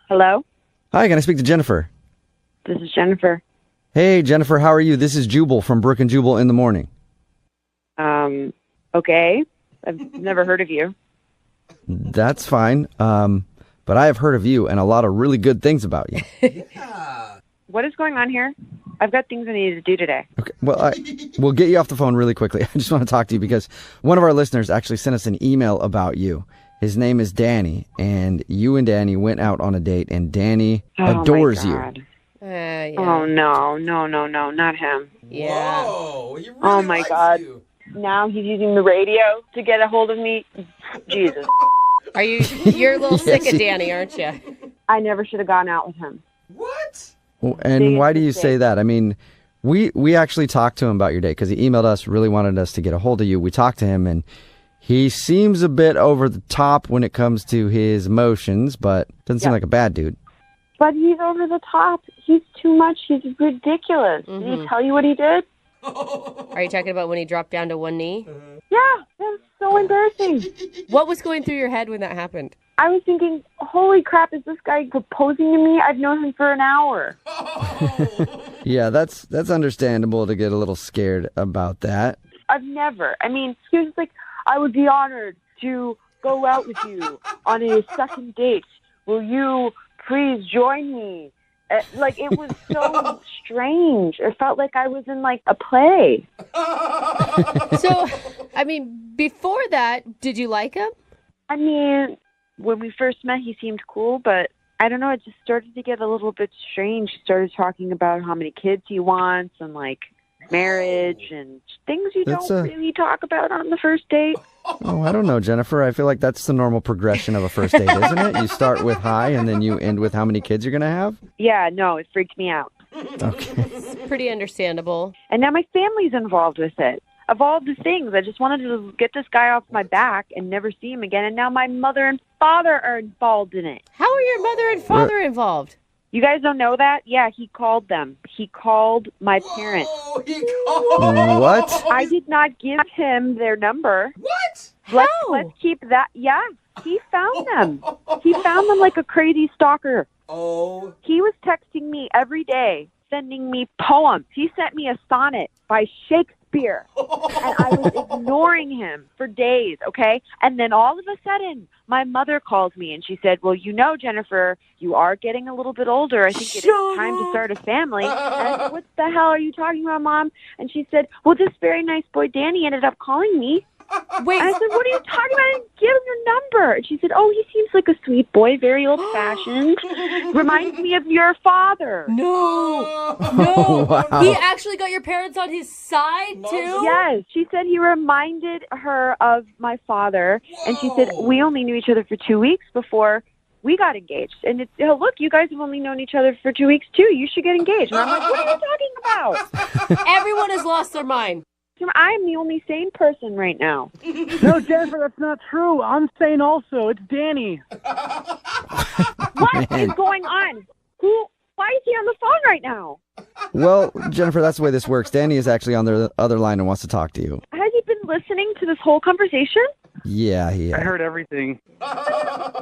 Hello? Hi, can I speak to Jennifer? This is Jennifer. Hey, Jennifer, how are you? This is Jubal from Brooke and Jubal in the morning. Okay. I've never heard of you. That's fine. But I have heard of you and a lot of really good things about you. What is going on here? I've got things I need to do today. Okay, well, we'll get you off the phone really quickly. I just want to talk to you because one of our listeners actually sent us an email about you. His name is Danny, and you and Danny went out on a date, and Danny adores you. Yeah. Oh, no, not him. Yeah. Whoa, he really Oh, my likes God. you. Now he's using the radio to get a hold of me. Jesus. You're a little sick of Danny, aren't you? I never should have gone out with him. What? Well, and Biggest why do you mistake. say that? I mean, we actually talked to him about your date because he emailed us, really wanted us to get a hold of you. We talked to him, and he seems a bit over the top when it comes to his emotions, but doesn't seem like a bad dude. But he's over the top. He's too much. He's ridiculous. Did he tell you what he did? Are you talking about when he dropped down to one knee? Yeah, that was so embarrassing. What was going through your head when that happened? I was thinking, holy crap, is this guy proposing to me? I've known him for an hour. Yeah, that's understandable to get a little scared about that. I've never. I mean, he was like, I would be honored to go out with you on a second date. Will you please join me? Like, it was so strange. It felt like I was in, like, a play. So, I mean, before that, did you like him? I mean, when we first met, he seemed cool, but I don't know, it just started to get a little bit strange. He started talking about how many kids he wants and, like, marriage and things you don't really talk about on the first date. Oh, I don't know, Jennifer. I feel like that's the normal progression of a first date, isn't it? You start with hi, and then you end with how many kids you're going to have? Yeah, no, it freaked me out. Okay. It's pretty understandable. And now my family's involved with it. Of all the things, I just wanted to get this guy off my back and never see him again. And now my mother and father are involved in it. How are your mother and father involved? You guys don't know that? Yeah, he called them. He called my parents. Oh, he called. What? I did not give him their number. What? Let's keep that. Yeah, he found them. He found them like a crazy stalker. Oh. He was texting me every day, sending me poems. He sent me a sonnet by Shakespeare. And I was ignoring him for days, okay? And then all of a sudden, my mother calls me and she said, well, you know, Jennifer, you are getting a little bit older. I think it is time to start a family. And I said, what the hell are you talking about, Mom? And she said, well, this very nice boy, Danny, ended up calling me. Wait, And I said, what are you talking about? I didn't give him your number. And she said, oh, he seems like a sweet boy, very old-fashioned. Reminds me of your father. no. Wow. He actually got your parents on his side, too? Yes, she said he reminded her of my father, and she said we only knew each other for 2 weeks before we got engaged. And it's, oh, look, you guys have only known each other for 2 weeks too. You should get engaged. And I'm like, what are you talking about? Everyone has lost their mind. I am the only sane person right now. No, Jennifer, that's not true. I'm sane also. It's Danny. What is going on? Why is he on the phone right now? Well, Jennifer, that's the way this works. Danny is actually on the other line and wants to talk to you. Has he been listening to this whole conversation? Yeah, he I is. heard everything.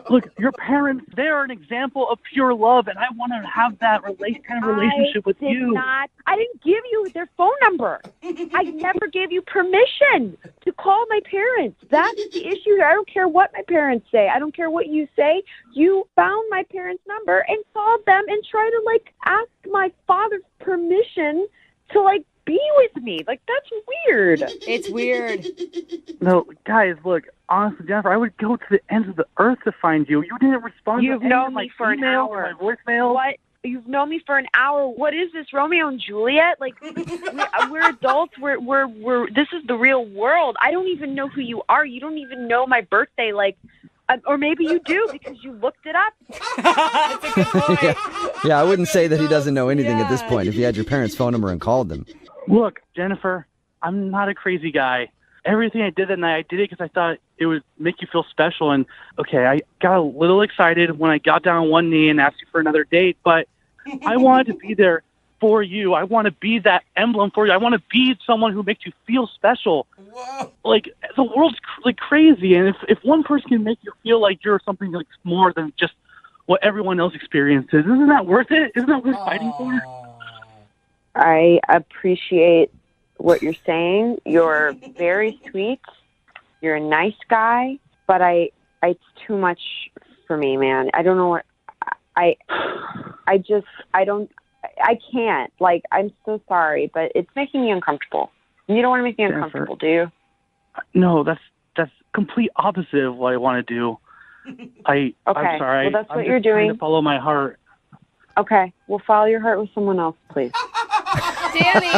Look, your parents, they are an example of pure love, and I want to have that kind of relationship with you. I didn't give you their phone number. I never gave you permission to call my parents. That's the issue. I don't care what my parents say. I don't care what you say. You found my parents' number and called them and tried to, like, ask my father permission to, like, be with me. Like, that's weird. It's weird. No, guys, look, honestly, Jennifer, I would go to the ends of the earth to find you. You didn't respond You've to any known of my me for an emails, hour. my voicemails. What? You've known me for an hour. What is this, Romeo and Juliet? Like, we're adults. We're. This is the real world. I don't even know who you are. You don't even know my birthday. Like, or maybe you do because you looked it up. That's a good point. Yeah, I wouldn't say that he doesn't know anything at this point if he had your parents' phone number and called them. Look, Jennifer, I'm not a crazy guy. Everything I did that night, I did it because I thought it would make you feel special. And, okay, I got a little excited when I got down on one knee and asked you for another date, but I wanted to be there for you. I want to be that emblem for you. I want to be someone who makes you feel special. Whoa. Like, the world's like crazy, and if one person can make you feel like you're something like more than just what everyone else experiences. Isn't that worth it? Isn't that worth fighting for? I appreciate what you're saying. You're very sweet. You're a nice guy, but it's too much for me, man. I don't know what I can't. Like, I'm so sorry, but it's making me uncomfortable. You don't want to make me uncomfortable, do you? No, that's complete opposite of what I want to do. I'm sorry. Well, that's what I'm you're just trying doing. to follow my heart. Okay, well, follow your heart with someone else, please. Danny!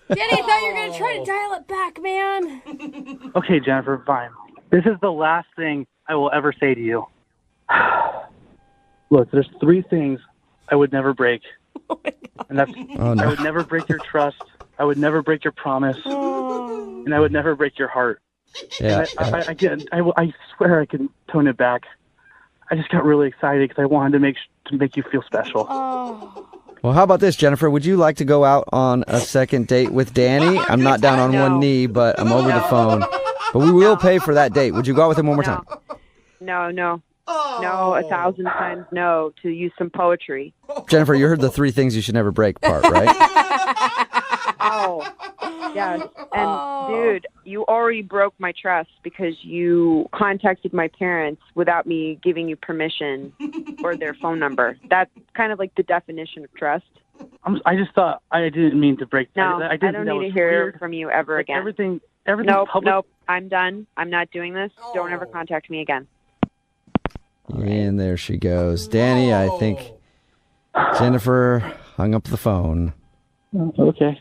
Danny, I thought you were going to try to dial it back, man. Okay, Jennifer, fine. This is the last thing I will ever say to you. Look, there's 3 things I would never break. Oh my God. And that's I would never break your trust. I would never break your promise. And I would never break your heart. Yeah. I swear I can tone it back. I just got really excited because I wanted to make you feel special. Oh. Well, how about this, Jennifer? Would you like to go out on a second date with Danny? I'm not down on one knee, but I'm over the phone. But we will pay for that date. Would you go out with him one more time? No. No, 1,000 times no to use some poetry. Jennifer, you heard the 3 things you should never break part, right? Oh, yes. And, dude, you already broke my trust because you contacted my parents without me giving you permission or their phone number. That's kind of like the definition of trust. I just thought I didn't mean to break. No, I don't need to hear from you ever again. Everything. Nope, public. nope. I'm done. I'm not doing this. Don't ever contact me again. And there she goes. Danny, I think Jennifer hung up the phone. Okay.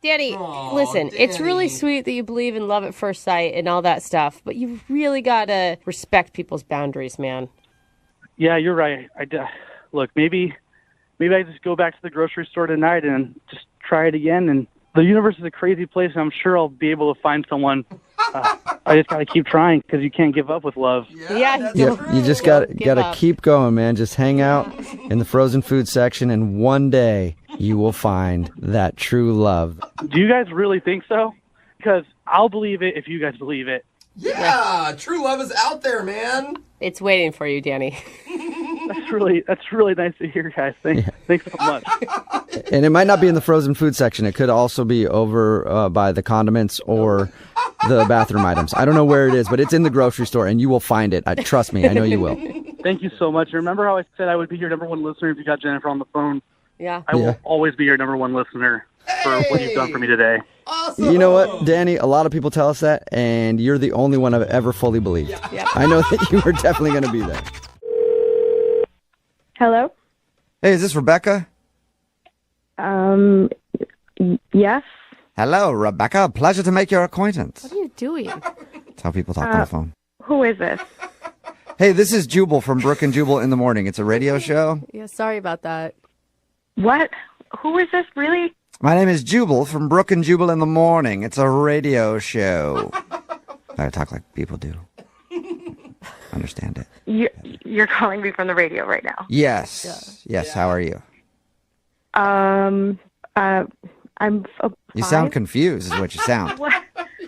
Danny, listen, it's really sweet that you believe in love at first sight and all that stuff, but you really got to respect people's boundaries, man. Yeah, you're right. Look, maybe I just go back to the grocery store tonight and just try it again. And the universe is a crazy place, and I'm sure I'll be able to find someone. I just got to keep trying because you can't give up with love. Yeah, You just got to keep going, man. Just hang out in the frozen food section, and one day you will find that true love. Do you guys really think so? Because I'll believe it if you guys believe it. Yeah, true love is out there, man. It's waiting for you, Danny. That's really nice to hear, guys. Thanks so much. And it might not be in the frozen food section. It could also be over by the condiments or the bathroom items. I don't know where it is, but it's in the grocery store, and you will find it. Trust me, I know you will. Thank you so much. Remember how I said I would be your number 1 listener if you got Jennifer on the phone? Yeah. I will always be your number 1 listener for what you've done for me today. Awesome. You know what, Danny? A lot of people tell us that, and you're the only one I've ever fully believed. Yeah. I know that you were definitely going to be there. Hello? Hey, is this Rebecca? Yes? Hello, Rebecca. Pleasure to make your acquaintance. What are you doing? That's how people talk on the phone. Who is this? Hey, this is Jubal from Brooke and Jubal in the Morning. It's a radio show. Yeah, sorry about that. What? Who is this, really? My name is Jubal from Brooke and Jubal in the Morning. It's a radio show. I talk like people do. Understand it. You're calling me from the radio right now. Yes. Yes. How are you? I'm You sound confused is what you sound. What?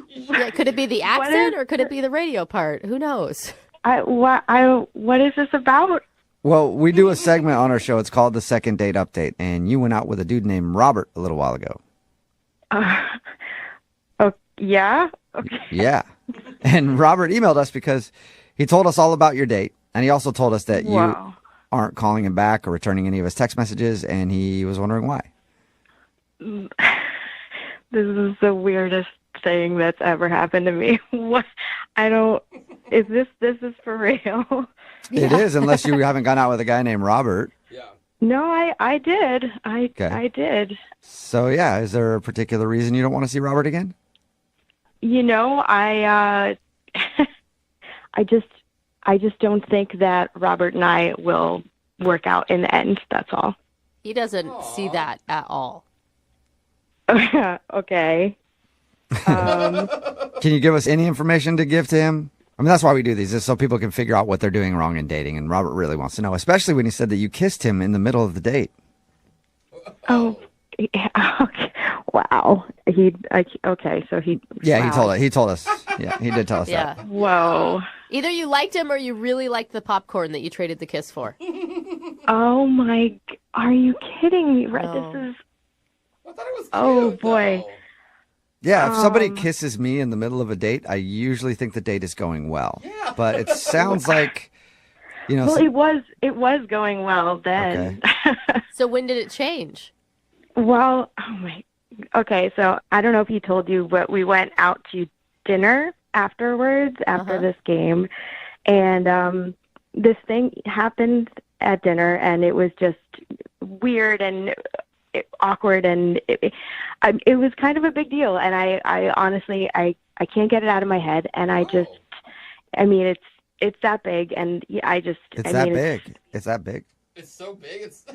Yeah, could it be the accent or could it be the radio part? Who knows? What is this about? Well, we do a segment on our show. It's called the Second Date Update, and you went out with a dude named Robert a little while ago. Yeah? Okay. Yeah. And Robert emailed us because he told us all about your date, and he also told us that you aren't calling him back or returning any of his text messages, and he was wondering why. This is the weirdest thing that's ever happened to me. What? This is for real? It is, unless you haven't gone out with a guy named Robert. Yeah. No, I did. Okay. I did. So, yeah, is there a particular reason you don't want to see Robert again? You know, I just don't think that Robert and I will work out in the end. That's all. He doesn't see that at all. Okay. Can you give us any information to give to him? I mean, that's why we do these, is so people can figure out what they're doing wrong in dating. And Robert really wants to know, especially when he said that you kissed him in the middle of the date. Oh, yeah, okay. Wow. Yeah, wow. He told us. Yeah, he did tell us that. Whoa. Either you liked him or you really liked the popcorn that you traded the kiss for. Oh my! Are you kidding me? No. This is. I thought it was cute, Oh, boy. though. Yeah, if somebody kisses me in the middle of a date, I usually think the date is going well. Yeah. But it sounds like, Well, it was going well then. Okay. So when did it change? Well, okay, so I don't know if he told you, but we went out to dinner afterwards after this game, and this thing happened at dinner, and it was just weird and awkward, and it was kind of a big deal, and I honestly I can't get it out of my head, and it's that big, and it's that big. It's that big. It's so big. It's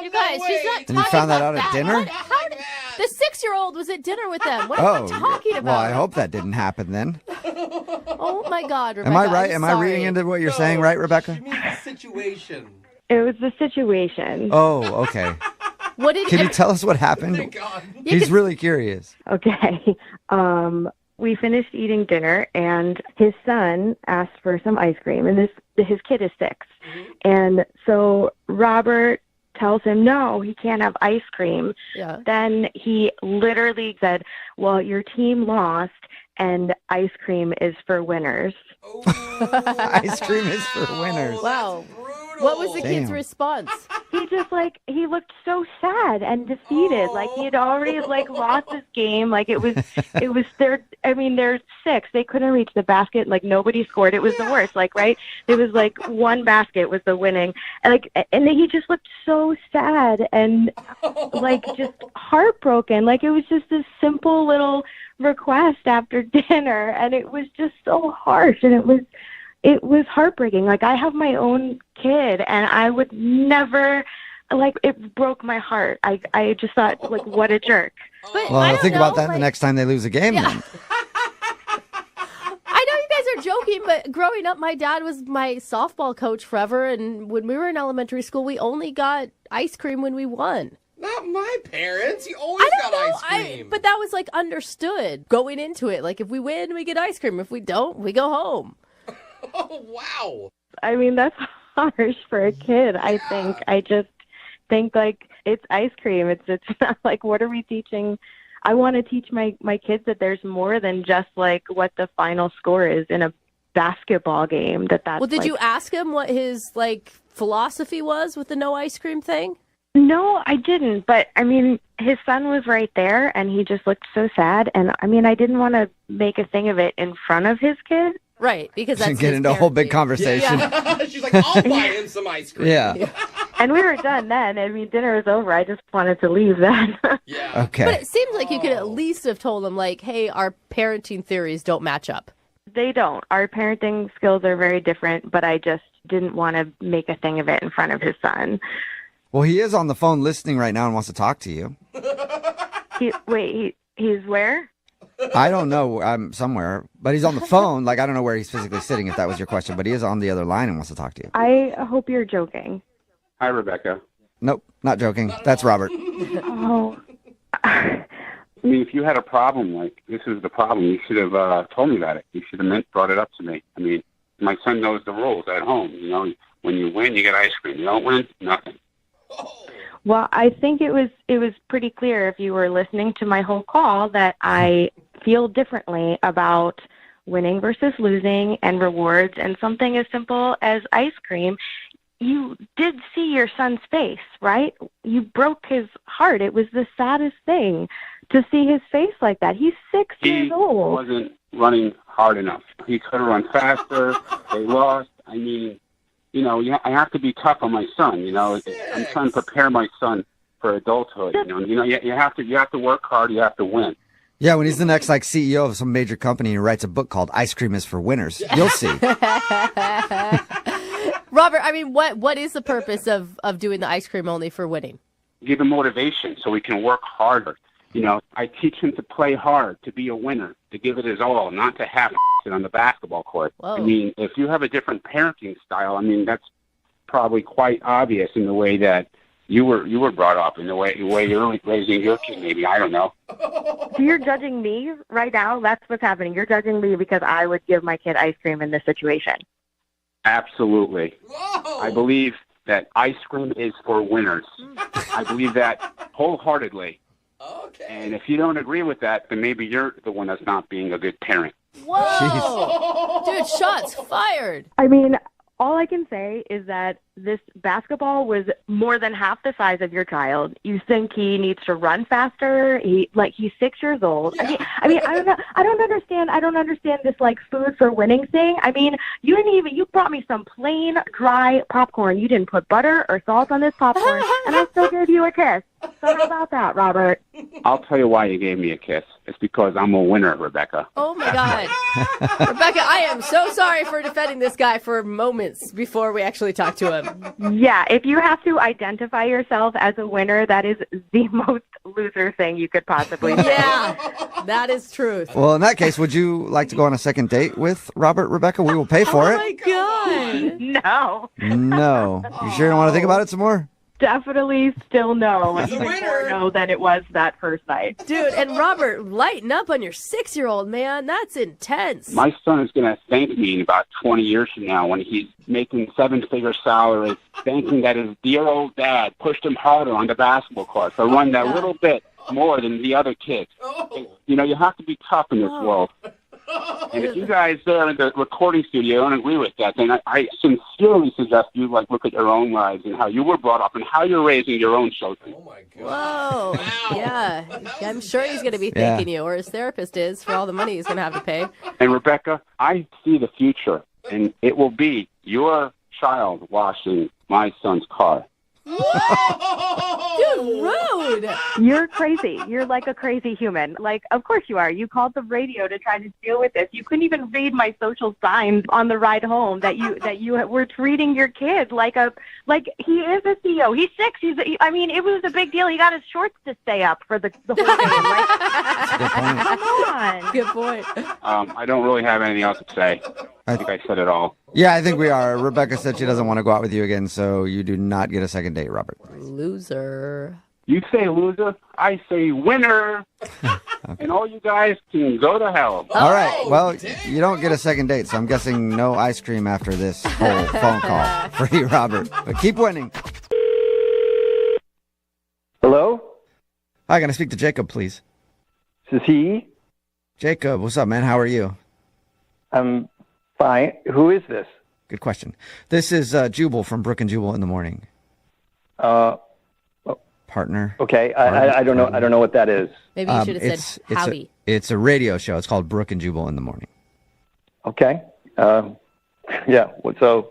You guys, she's not And you talking found that about out at dinner? How did, the 6-year-old was at dinner with them. What are you talking about? Well, I hope that didn't happen then. Oh my God, Rebecca. Am I right? I'm Am I sorry. reading into what you're saying, right, Rebecca? She means the situation. It was the situation. Oh, okay. What did Can you tell us what happened? Thank God. He's really curious. Okay. We finished eating dinner, and his son asked for some ice cream, and his kid is 6. And so Robert tells him, no, he can't have ice cream. Yeah. Then he literally said, well, your team lost, and ice cream is for winners. Oh, Ice cream is for winners. Wow. That's brutal. What was the kid's Damn. response? He just he looked so sad and defeated. Like he had already lost his game. Like it was their, they're 6. They couldn't reach the basket. Like nobody scored. It was the worst. Like, right. It was one basket was the winning. And and then he just looked so sad and just heartbroken. Like it was just this simple little request after dinner. And it was just so harsh. And it was heartbreaking. Like I have my own kid, and I would never, it broke my heart. I just thought, what a jerk. But Well, I don't think know, about that the next time they lose a game then. I know you guys are joking, but growing up, my dad was my softball coach forever, and when we were in elementary school, we only got ice cream when we won. Not my parents. You always got ice cream. But that was understood going into it. Like if we win, we get ice cream. If we don't, we go home. Oh, wow. That's harsh for a kid, I think. I just think it's ice cream. It's not what are we teaching? I want to teach my kids that there's more than just what the final score is in a basketball game. That's Well, did you ask him what his philosophy was with the no ice cream thing? No, I didn't. But his son was right there, and he just looked so sad. And I didn't want to make a thing of it in front of his kid. Right, because that's Get into a whole big conversation. Yeah. She's like, I'll buy him some ice cream. Yeah. And we were done then. Dinner was over. I just wanted to leave then. Yeah. Okay. But it seems like you could at least have told him, hey, our parenting theories don't match up. They don't. Our parenting skills are very different, but I just didn't want to make a thing of it in front of his son. Well, he is on the phone listening right now and wants to talk to you. He's where? I don't know. I'm somewhere, but he's on the phone. I don't know where he's physically sitting, if that was your question, but he is on the other line and wants to talk to you. I hope you're joking. Hi, Rebecca. Nope, not joking. That's Robert. Oh. If you had a problem, this is the problem, you should have told me about it. You should have brought it up to me. My son knows the rules at home. When you win, you get ice cream. You don't win, nothing. Well, I think it was pretty clear if you were listening to my whole call that I feel differently about winning versus losing and rewards and something as simple as ice cream. You did see your son's face, right? You broke his heart. It was the saddest thing to see his face like that. He's 6 years old. He wasn't running hard enough. He could have run faster. They lost. I have to be tough on my son. I'm trying to prepare my son for adulthood. You have to work hard. You have to win. Yeah, when he's the next CEO of some major company and he writes a book called Ice Cream is for Winners, you'll see. Robert, what is the purpose of doing the ice cream only for winning? Give him motivation so he can work harder. I teach him to play hard, to be a winner, to give it his all, not to have it on the basketball court. Whoa. If you have a different parenting style, that's probably quite obvious in the way that, you were brought up in the way you're raising your kid. Maybe, I don't know. So you're judging me right now? That's what's happening. You're judging me because I would give my kid ice cream in this situation. Absolutely. Whoa! I believe that ice cream is for winners. I believe that wholeheartedly. Okay. And if you don't agree with that, then maybe you're the one that's not being a good parent. Whoa! Dude, shots fired. I mean, all I can say is that this basketball was more than half the size of your child. You think he needs to run faster? He's 6 years old. Yeah. I mean, I don't know. I don't understand this like food for winning thing. I mean, you brought me some plain dry popcorn. You didn't put butter or salt on this popcorn, and I still gave you a kiss. So how about that, Robert? I'll tell you why you gave me a kiss. It's because I'm a winner, Rebecca. Oh, my God. Rebecca, I am so sorry for defending this guy for moments before we actually talk to him. Yeah, if you have to identify yourself as a winner, that is the most loser thing you could possibly say. Yeah, that is truth. Well, in that case, would you like to go on a second date with Robert, Rebecca? We will pay for Oh, it. my God. No, No. You sure you don't want to think about it some more? definitely still no. He's a Even winner. more no than it was that first night. Dude, and Robert, lighten up on your 6-year-old, man. That's intense. My son is going to thank me in about 20 years from now when he's making 7-figure salary, thanking that his dear old dad pushed him harder on the basketball court to run that little bit more than the other kids. Oh. You know, you have to be tough in this world. And if you guys there in the recording studio don't agree with that, then I sincerely suggest you look at your own lives and how you were brought up and how you're raising your own children. Oh my God. Whoa. Wow. Yeah. I'm sure he's going to be thanking you, or his therapist is, for all the money he's going to have to pay. And Rebecca, I see the future, and it will be your child washing my son's car. Dude, rude. You're crazy. You're like a crazy human. Like, of course you are. You called the radio to try to deal with this. You couldn't even read my social signs on the ride home that you were treating your kid like he is a CEO. He's 6. I mean, it was a big deal. He got his shorts to stay up for the whole game. Like, come on. Good point. I don't really have anything else to say. I think I said it all. Yeah, I think we are. Rebecca said she doesn't want to go out with you again, so you do not get a second date, Robert. Loser. You say loser, I say winner. And all you guys can go to hell. All right. Well, you don't get a second date, so I'm guessing no ice cream after this whole phone call for you, Robert. But keep winning. Hello? Hi, can I speak to Jacob, please? This is he? Jacob, what's up, man? How are you? I'm fine. Who is this? Good question. This is Jubal from Brooke and Jubal in the morning. Partner. Okay, I don't know. I don't know what that is. Maybe you should have said howdy. It's a radio show. It's called Brooke and Jubal in the morning. Okay. Yeah. So.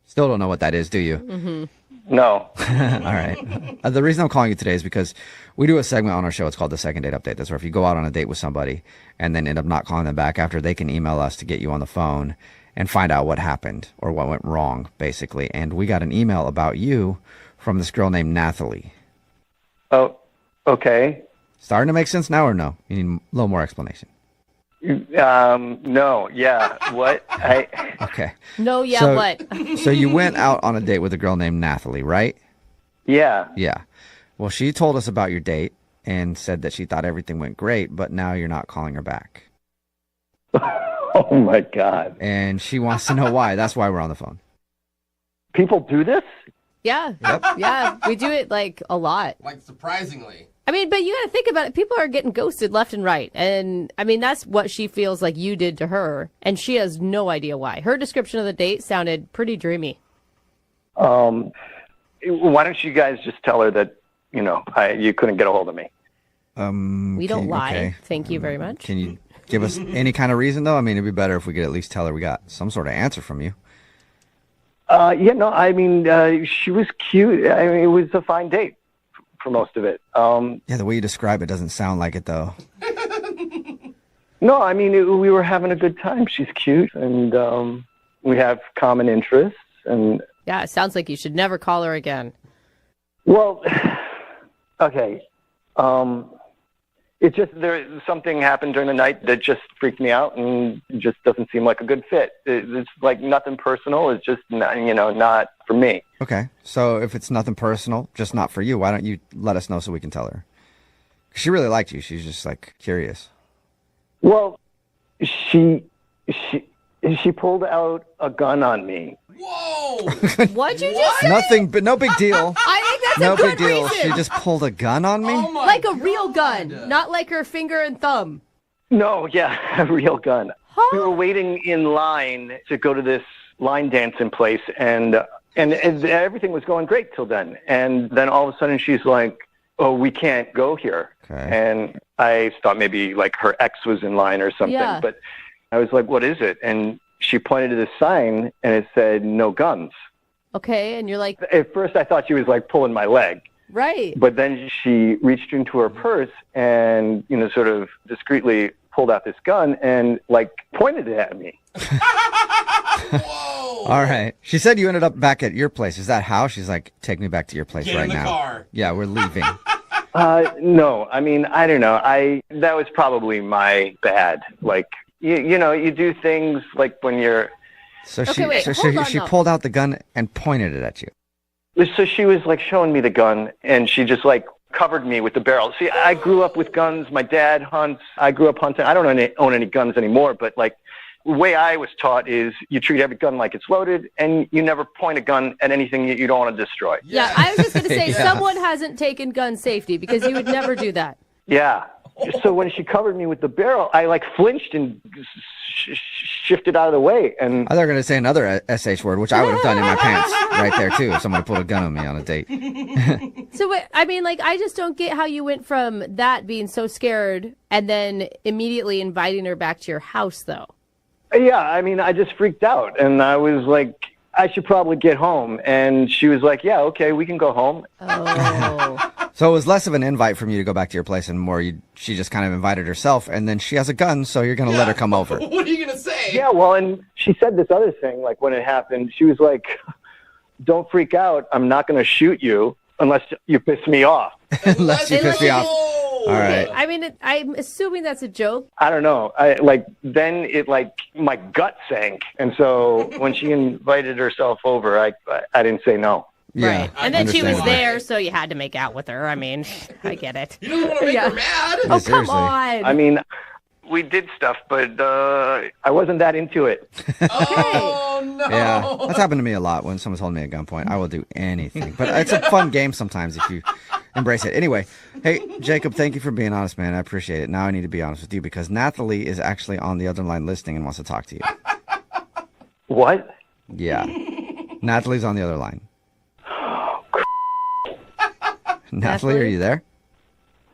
Still don't know what that is, do you? Mm-hmm. No. All right. The reason I'm calling you today is because we do a segment on our show. It's called the Second Date Update. That's where if you go out on a date with somebody and then end up not calling them back after, they can email us to get you on the phone and find out what happened or what went wrong, basically. And we got an email about you from this girl named Nathalie. Oh. Okay. Starting to make sense now or no? You need a little more explanation. No. Yeah. What? Okay. No, yeah, So- what? So you went out on a date with a girl named Nathalie, right? Yeah. Yeah. Well, she told us about your date and said that she thought everything went great, but now you're not calling her back. Oh my God. And she wants to know why. That's why we're on the phone. People do this? Yeah. Yeah, we do it like a lot. Like, surprisingly. I mean, but you got to think about it. People are getting ghosted left and right. And I mean, that's what she feels like you did to her. And she has no idea why. Her description of the date sounded pretty dreamy. Why don't you guys just tell her that, you couldn't get a hold of me? We don't lie. Okay. Thank you very much. Can you give us any kind of reason, though? I mean, it'd be better if we could at least tell her we got some sort of answer from you. Yeah, no, I mean, she was cute. I mean, it was a fine date for most of it. Yeah, the way you describe it doesn't sound like it, though. No, I mean, we were having a good time. She's cute, and we have common interests. And Yeah, it sounds like you should never call her again. well, okay. It's just something happened during the night that just freaked me out and just doesn't seem like a good fit. It's like nothing personal. It's just not for me. Okay, so if it's nothing personal, just not for you, why don't you let us know so we can tell her? She really liked you. She's just like curious. Well, she pulled out a gun on me. Whoa! What'd you just say? Nothing, but no big deal. I think that's No a good big deal. reason. She just pulled a gun on me? Oh my Like a real God. gun, not like her finger and thumb. No, yeah, a real gun. Huh? We were waiting in line to go to this line dancing place, and everything was going great till then. And then all of a sudden she's like, "Oh, we can't go here." Okay. And I thought maybe like her ex was in line or something. Yeah. But I was like, "What is it?" And she pointed to the sign, and it said, "No guns." Okay, and you're like, At first I thought she was like pulling my leg. right. But then she reached into her purse and, sort of discreetly pulled out this gun and like pointed it at me. Whoa! All right. She said you ended up back at your place. Is that how? She's like, take me back to your place Get right in the now. car. Yeah, we're leaving. No, I mean, I don't know. That was probably my bad. Like, you do things like when you're, So Okay, wait, hold on, she though. pulled out the gun and pointed it at you. so she was like showing me the gun and she just like covered me with the barrel. See, I grew up with guns. My dad hunts. I grew up hunting. I don't own any guns anymore, but like the way I was taught is you treat every gun like it's loaded and you never point a gun at anything that you don't want to destroy. Yeah, I was just going to say, Yeah. someone hasn't taken gun safety because you would never do that. Yeah. So when she covered me with the barrel, I like flinched and shifted out of the way. And I thought you were going to say another SH word, which I would have done in my pants right there, too, if someone pulled a gun on me on a date. So, I mean, like, I just don't get how you went from that being so scared and then immediately inviting her back to your house, though. yeah, I mean, I just freaked out and I was like, I should probably get home. And she was like, yeah, okay, we can go home. Oh. So it was less of an invite from you to go back to your place and more she just kind of invited herself, and then she has a gun, so you're going to let her come over. What are you gonna say? Yeah, well, and she said this other thing, like when it happened, she was like, don't freak out. I'm not going to shoot you unless you piss me off. Unless you piss me off. All right. I mean, I'm assuming that's a joke. I don't know. Then it like my gut sank. And so when she invited herself over, I didn't say no. Yeah, Right. And then she was understandable. there, so you had to make out with her. I mean, I get it. You don't want to make Yeah. her mad. Oh, come seriously. on. I mean, we did stuff, but I wasn't that into it. Oh no! Yeah, that's happened to me a lot when someone's holding me at gunpoint. I will do anything. But it's a fun game sometimes if you embrace it. Anyway, hey, Jacob, thank you for being honest, man. I appreciate it. Now I need to be honest with you because Nathalie is actually on the other line listening and wants to talk to you. What? Yeah. Nathalie's on the other line. Nathalie, are you there?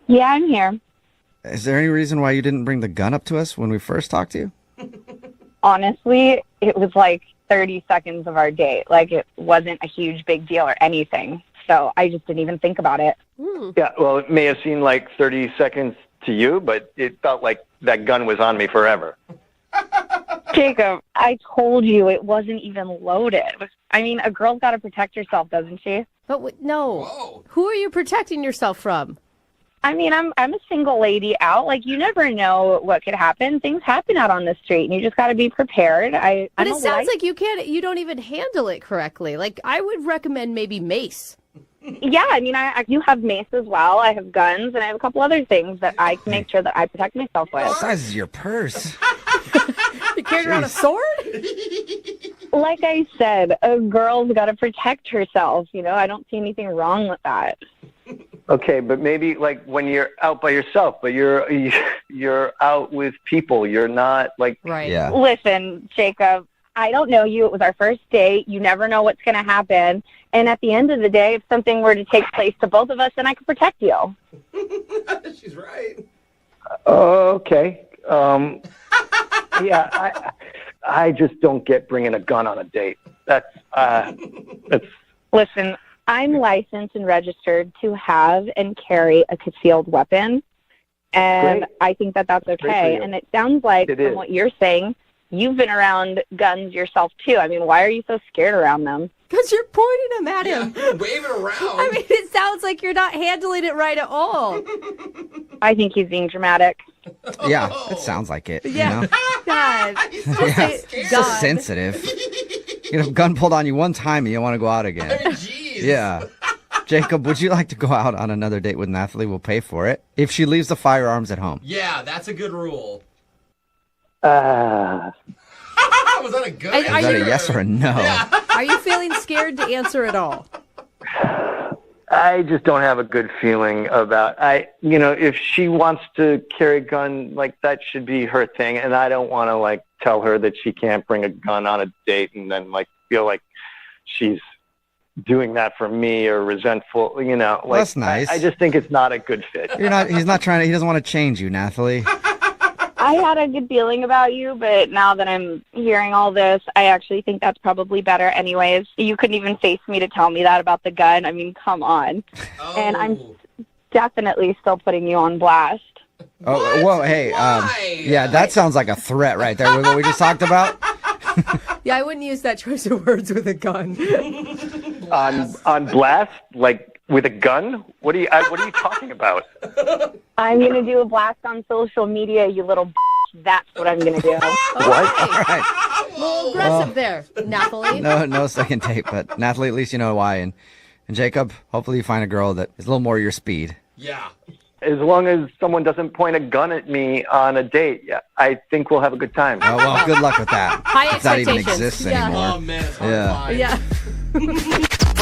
Yeah, I'm here. Is there any reason why you didn't bring the gun up to us when we first talked to you? Honestly, it was like 30 seconds of our date. Like, it wasn't a huge big deal or anything. So I just didn't even think about it. Yeah, well, it may have seemed like 30 seconds to you, but it felt like that gun was on me forever. Jacob, I told you it wasn't even loaded. I mean, a girl's got to protect herself, doesn't she? But no. Whoa. Who are you protecting yourself from? I mean, I'm a single lady out. Like, you never know what could happen. Things happen out on the street, and you just got to be prepared. But I'm it a sounds wife. like you don't even handle it correctly. Like, I would recommend maybe mace. Yeah, I mean, I do have mace as well. I have guns, and I have a couple other things that I can make sure that I protect myself with. What size is your purse? You carrying around a sword? Like I said, a girl's got to protect herself. You know, I don't see anything wrong with that. Okay, but maybe like when you're out by yourself, but you're out with people. You're not like Right. Yeah. Listen, Jacob, I don't know you. It was our first date. You never know what's going to happen. And at the end of the day, if something were to take place to both of us, then I could protect you. She's right. okay. Yeah, I just don't get bringing a gun on a date. That's Listen, I'm licensed and registered to have and carry a concealed weapon. And Great. I think that that's Great for okay. you. And it sounds like It from is. what you're saying, you've been around guns yourself too. I mean, why are you so scared around them? Because you're pointing them at Yeah, him. wave it around. I mean, it sounds like you're not handling it right at all. I think he's being dramatic. Yeah, it sounds like it. Yeah. You know? God. Yeah. scared. So sensitive. You know, gun pulled on you one time, and you want to go out again. Jeez. Yeah. Jacob, would you like to go out on another date with Nathalie? We'll pay for it if she leaves the firearms at home. Yeah, that's a good rule. Uh, Was that a good Is Is that a answer? yes or a no? Are you feeling scared to answer at all? I just don't have a good feeling about if she wants to carry a gun, like that should be her thing, and I don't want to like tell her that she can't bring a gun on a date and then like feel like she's doing that for me or resentful, like That's nice. I just think it's not a good fit. He's not trying to, he doesn't want to change you, Nathalie. I had a good feeling about you, but now that I'm hearing all this, I actually think that's probably better anyways. You couldn't even face me to tell me that about the gun. I mean, come on. Oh. And I'm definitely still putting you on blast. Oh, What? whoa, hey, Why? yeah, that sounds like a threat right there with what we just talked about. Yeah, I wouldn't use that choice of words with a gun. On blast, like with a gun? What are you talking about? I'm going to do a blast on social media, you little That's what I'm going to do. What? All right. A little aggressive there, Nathalie. No second date, but Nathalie, at least you know why. And Jacob, hopefully you find a girl that is a little more your speed. Yeah. As long as someone doesn't point a gun at me on a date, yeah, I think we'll have a good time. Oh, well, good luck with that. High if that even expectations. exists Yeah. anymore. Oh, man, it's hard Yeah. to find. Yeah.